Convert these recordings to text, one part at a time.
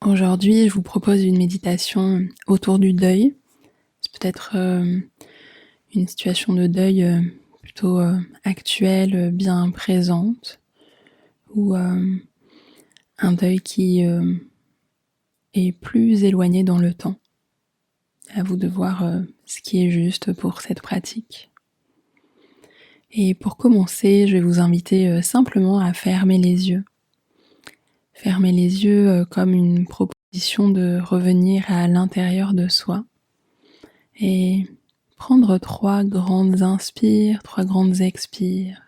Aujourd'hui, je vous propose une méditation autour du deuil. C'est peut-être une situation de deuil plutôt actuelle, bien présente, ou un deuil qui est plus éloigné dans le temps. À vous de voir ce qui est juste pour cette pratique. Et pour commencer, je vais vous inviter simplement à fermer les yeux. Fermer les yeux comme une proposition de revenir à l'intérieur de soi et prendre 3 grandes inspires, 3 grandes expires.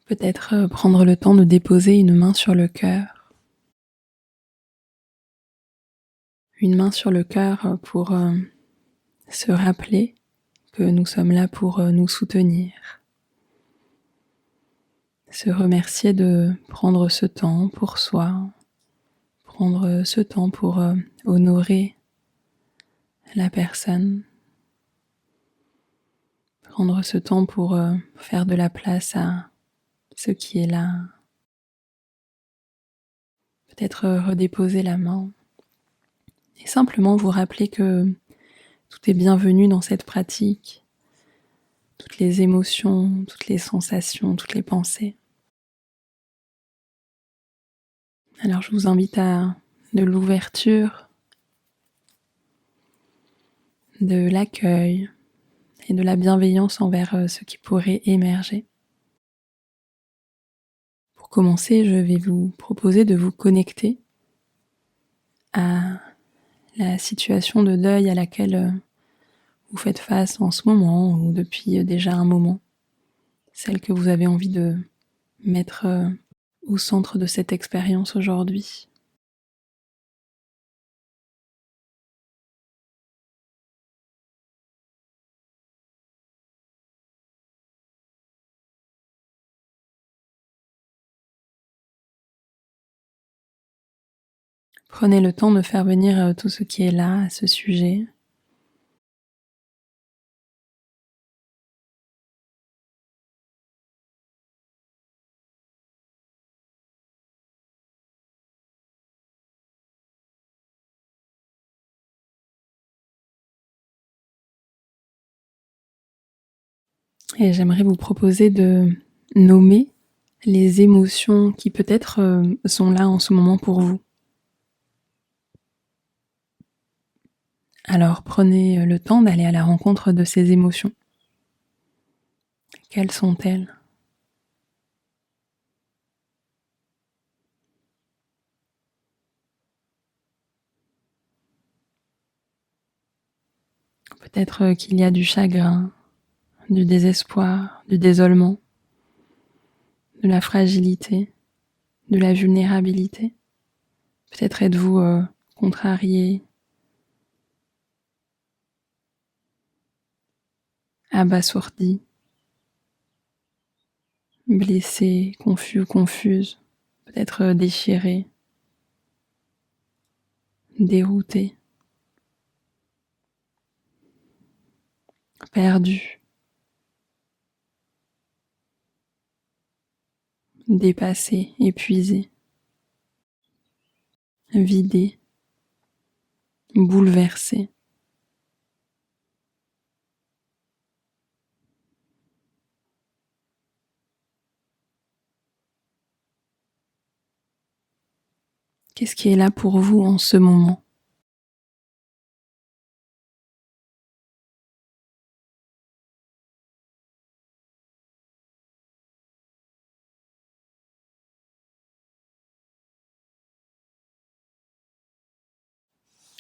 Peut-être prendre le temps de déposer une main sur le cœur. Une main sur le cœur pour se rappeler que nous sommes là pour nous soutenir. Se remercier de prendre ce temps pour soi, prendre ce temps pour honorer la personne, prendre ce temps pour faire de la place à ce qui est là. Peut-être redéposer la main et simplement vous rappeler que tout est bienvenu dans cette pratique, toutes les émotions, toutes les sensations, toutes les pensées. Alors je vous invite à de l'ouverture, de l'accueil et de la bienveillance envers ce qui pourrait émerger. Pour commencer, je vais vous proposer de vous connecter à la situation de deuil à laquelle vous faites face en ce moment ou depuis déjà un moment, celle que vous avez envie de mettre au centre de cette expérience aujourd'hui. Prenez le temps de faire venir tout ce qui est là à ce sujet. Et j'aimerais vous proposer de nommer les émotions qui peut-être sont là en ce moment pour vous. Alors prenez le temps d'aller à la rencontre de ces émotions. Quelles sont-elles ? Peut-être qu'il y a du chagrin, du désespoir, du désolement, de la fragilité, de la vulnérabilité. Peut-être êtes-vous contrarié, abasourdi, blessé, confus, confuse, peut-être déchiré, dérouté, perdu, dépassé, épuisé, vidé, bouleversé. Qu'est-ce qui est là pour vous en ce moment ?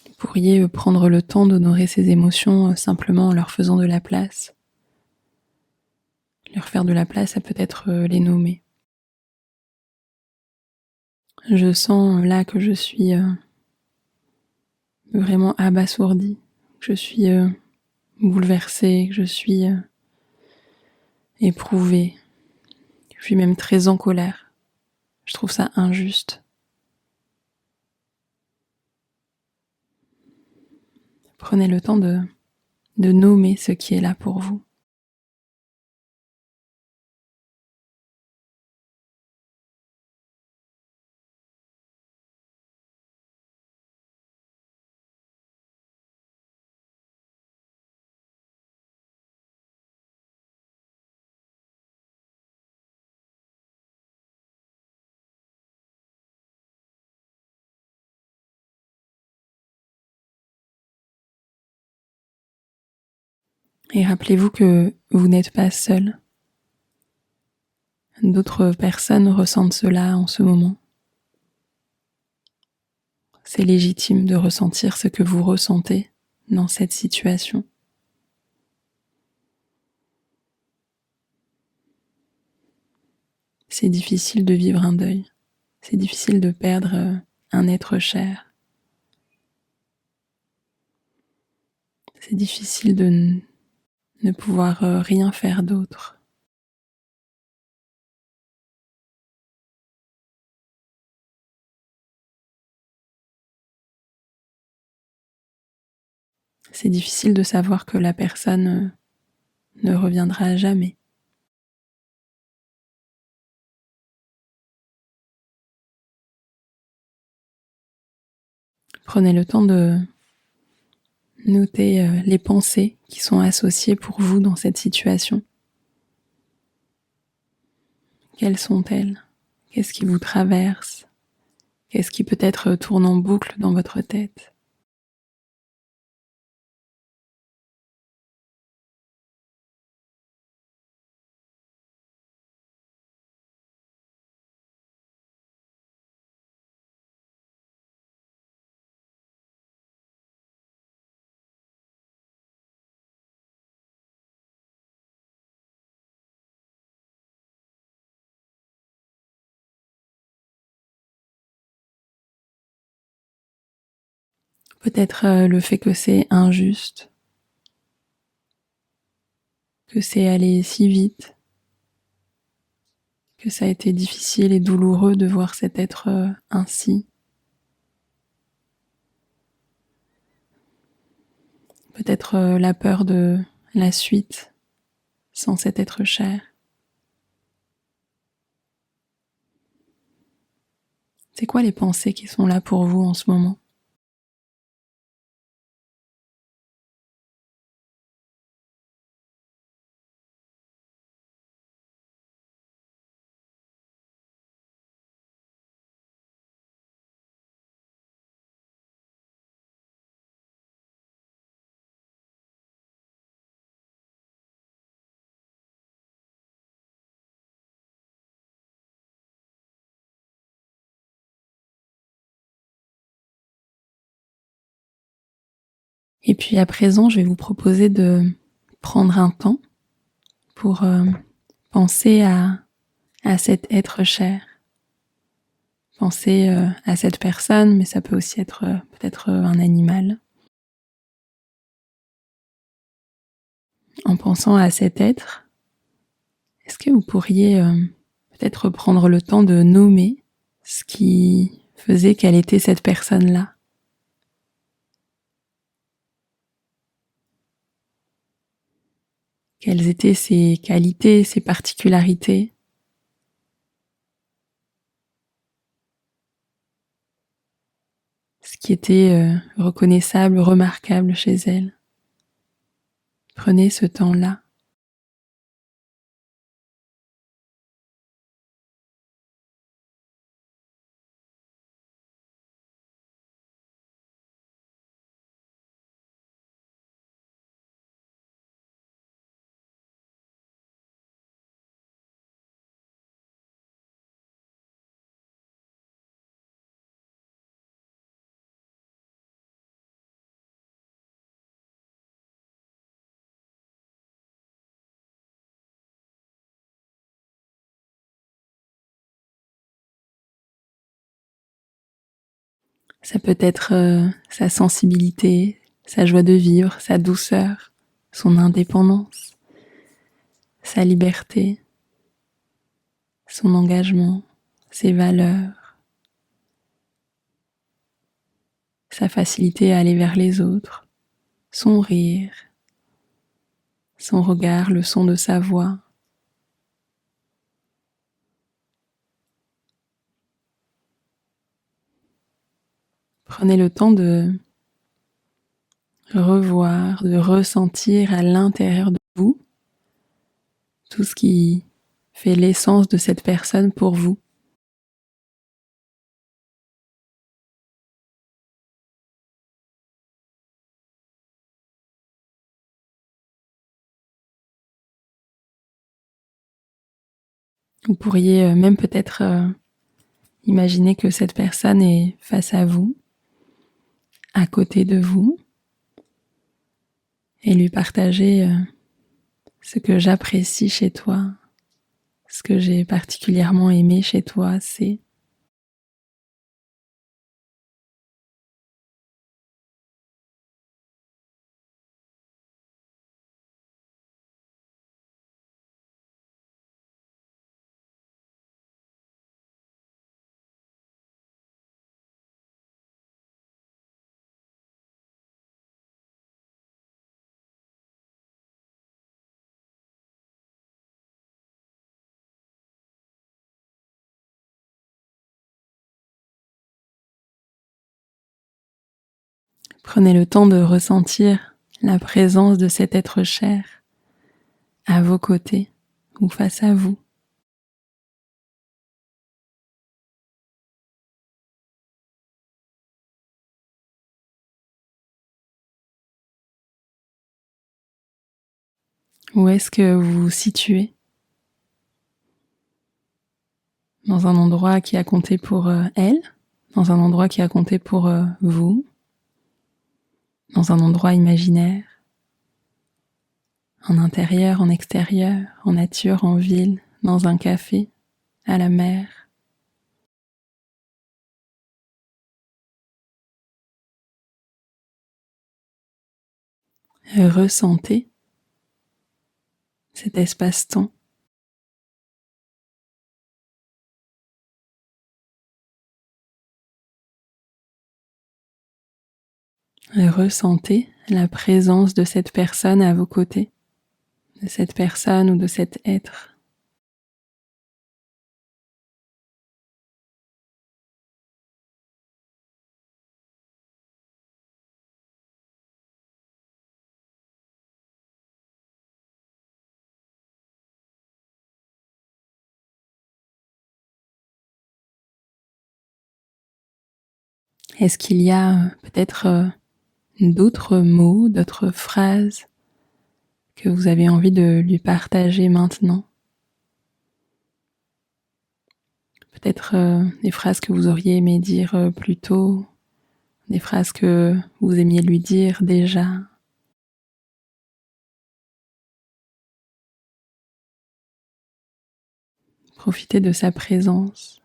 Vous pourriez prendre le temps d'honorer ces émotions simplement en leur faisant de la place. Leur faire de la place à peut-être les nommer. Je sens là que je suis vraiment abasourdie, que je suis bouleversée, que je suis éprouvée. Je suis même très en colère. Je trouve ça injuste. Prenez le temps de nommer ce qui est là pour vous. Et rappelez-vous que vous n'êtes pas seul. D'autres personnes ressentent cela en ce moment. C'est légitime de ressentir ce que vous ressentez dans cette situation. C'est difficile de vivre un deuil. C'est difficile de perdre un être cher. C'est difficile de ne pouvoir rien faire d'autre. C'est difficile de savoir que la personne ne reviendra jamais. Prenez le temps de noter les pensées qui sont associées pour vous dans cette situation. Quelles sont-elles ? Qu'est-ce qui vous traverse ? Qu'est-ce qui peut-être tourne en boucle dans votre tête ? Peut-être le fait que c'est injuste, que c'est allé si vite, que ça a été difficile et douloureux de voir cet être ainsi. Peut-être la peur de la suite sans cet être cher. C'est quoi les pensées qui sont là pour vous en ce moment ? Et puis à présent, je vais vous proposer de prendre un temps pour penser à cet être cher. Pensez à cette personne, mais ça peut aussi être peut-être un animal. En pensant à cet être, est-ce que vous pourriez peut-être prendre le temps de nommer ce qui faisait qu'elle était cette personne-là ? Quelles étaient ses qualités, ses particularités ? Ce qui était reconnaissable, remarquable chez elle. Prenez ce temps-là. Ça peut être sa sensibilité, sa joie de vivre, sa douceur, son indépendance, sa liberté, son engagement, ses valeurs, sa facilité à aller vers les autres, son rire, son regard, le son de sa voix. Prenez le temps de revoir, de ressentir à l'intérieur de vous tout ce qui fait l'essence de cette personne pour vous. Vous pourriez même peut-être imaginer que cette personne est face à vous, à côté de vous, et lui partager ce que j'apprécie chez toi, ce que j'ai particulièrement aimé chez toi, c'est... Prenez le temps de ressentir la présence de cet être cher à vos côtés ou face à vous. Où est-ce que vous vous situez? Dans un endroit qui a compté pour elle? Dans un endroit qui a compté pour vous? Dans un endroit imaginaire? En intérieur, en extérieur, en nature, en ville, dans un café, à la mer? Ressentez cet espace-temps. Ressentez la présence de cette personne à vos côtés, de cette personne ou de cet être. Est-ce qu'il y a peut-être d'autres mots, d'autres phrases que vous avez envie de lui partager maintenant? Peut-être des phrases que vous auriez aimé dire plus tôt, des phrases que vous aimiez lui dire déjà. Profitez de sa présence.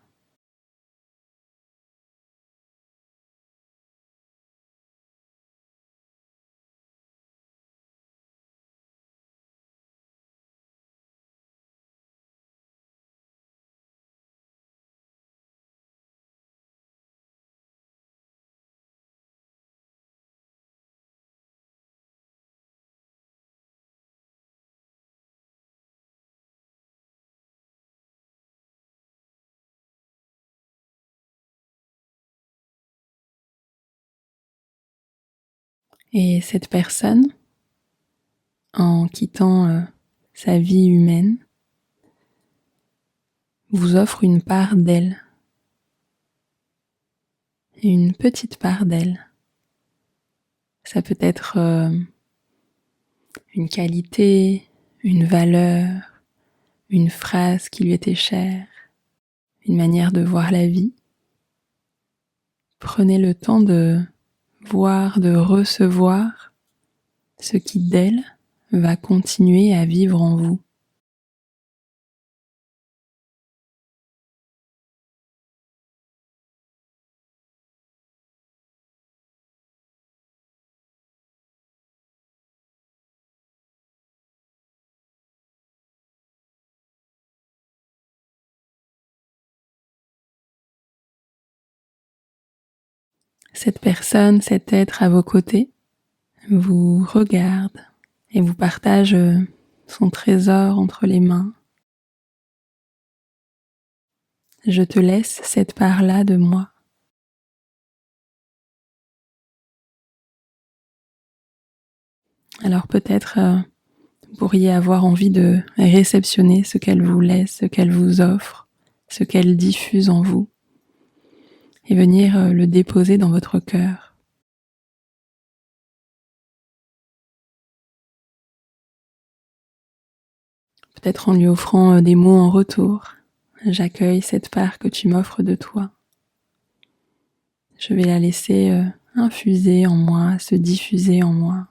Et cette personne, en quittant sa vie humaine, vous offre une part d'elle, une petite part d'elle. Ça peut être une qualité, une valeur, une phrase qui lui était chère, une manière de voir la vie. Prenez le temps de voir, de recevoir ce qui d'elle va continuer à vivre en vous. Cette personne, cet être à vos côtés, vous regarde et vous partage son trésor entre les mains. Je te laisse cette part-là de moi. Alors peut-être vous pourriez avoir envie de réceptionner ce qu'elle vous laisse, ce qu'elle vous offre, ce qu'elle diffuse en vous, et venir le déposer dans votre cœur. Peut-être en lui offrant des mots en retour. J'accueille cette part que tu m'offres de toi. Je vais la laisser infuser en moi, se diffuser en moi.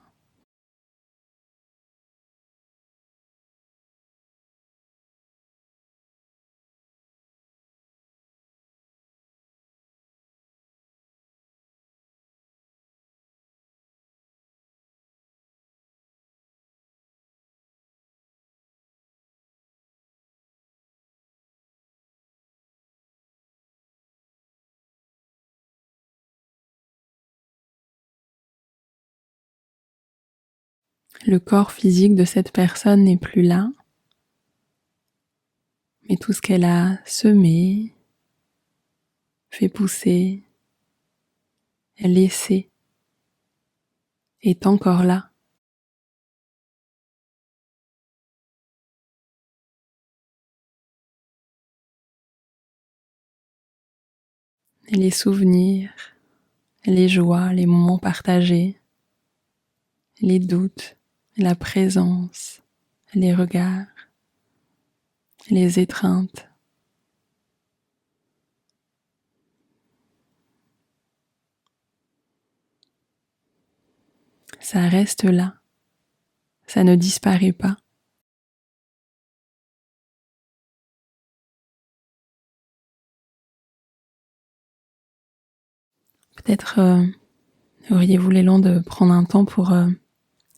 Le corps physique de cette personne n'est plus là, mais tout ce qu'elle a semé, fait pousser, laissé, est encore là. Et les souvenirs, les joies, les moments partagés, les doutes, la présence, les regards, les étreintes. Ça reste là, ça ne disparaît pas. Peut-être auriez-vous l'élan de prendre un temps pour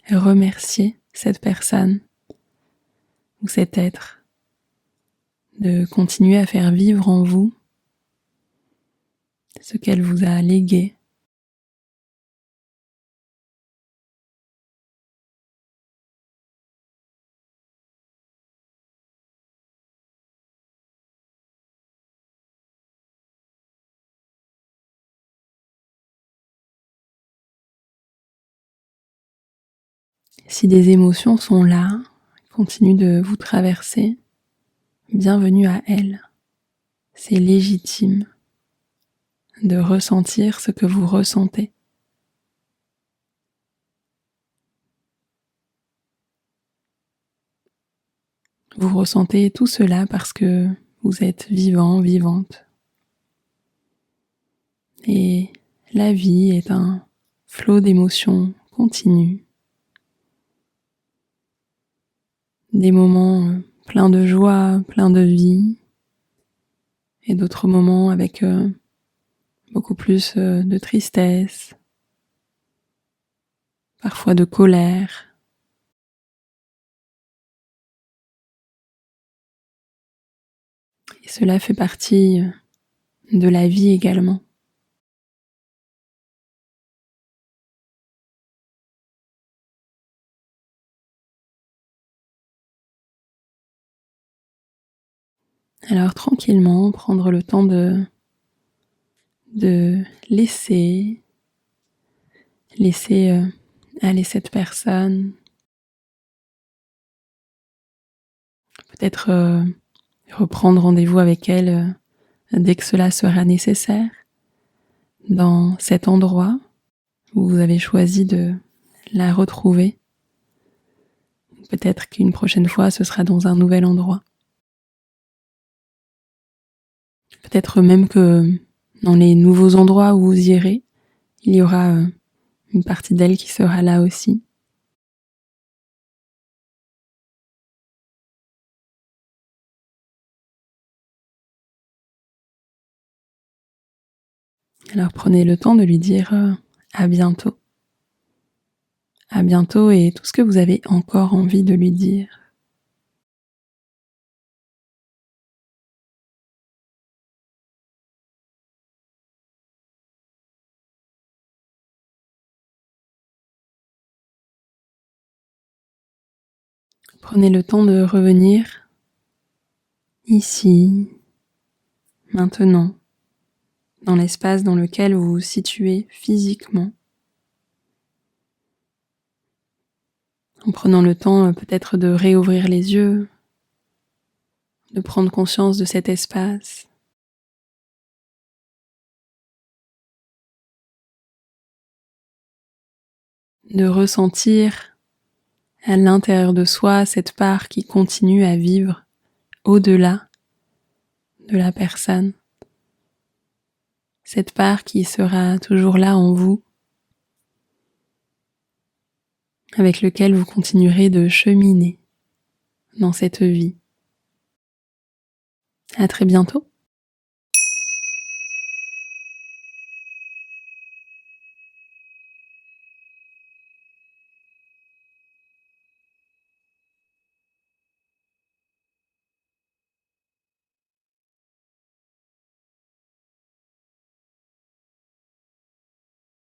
remercier cette personne ou cet être, de continuer à faire vivre en vous ce qu'elle vous a légué. Si des émotions sont là, continuent de vous traverser, bienvenue à elles. C'est légitime de ressentir ce que vous ressentez. Vous ressentez tout cela parce que vous êtes vivant, vivante. Et la vie est un flot d'émotions continu. Des moments pleins de joie, pleins de vie, et d'autres moments avec beaucoup plus de tristesse, parfois de colère. Et cela fait partie de la vie également. Alors tranquillement, prendre le temps de laisser aller cette personne, peut-être reprendre rendez-vous avec elle dès que cela sera nécessaire, dans cet endroit où vous avez choisi de la retrouver. Peut-être qu'une prochaine fois, ce sera dans un nouvel endroit. Peut-être même que dans les nouveaux endroits où vous irez, il y aura une partie d'elle qui sera là aussi. Alors prenez le temps de lui dire à bientôt. À bientôt et tout ce que vous avez encore envie de lui dire. Prenez le temps de revenir ici, maintenant, dans l'espace dans lequel vous vous situez physiquement, en prenant le temps peut-être de réouvrir les yeux, de prendre conscience de cet espace, de ressentir à l'intérieur de soi cette part qui continue à vivre au-delà de la personne, cette part qui sera toujours là en vous, avec lequel vous continuerez de cheminer dans cette vie. À très bientôt.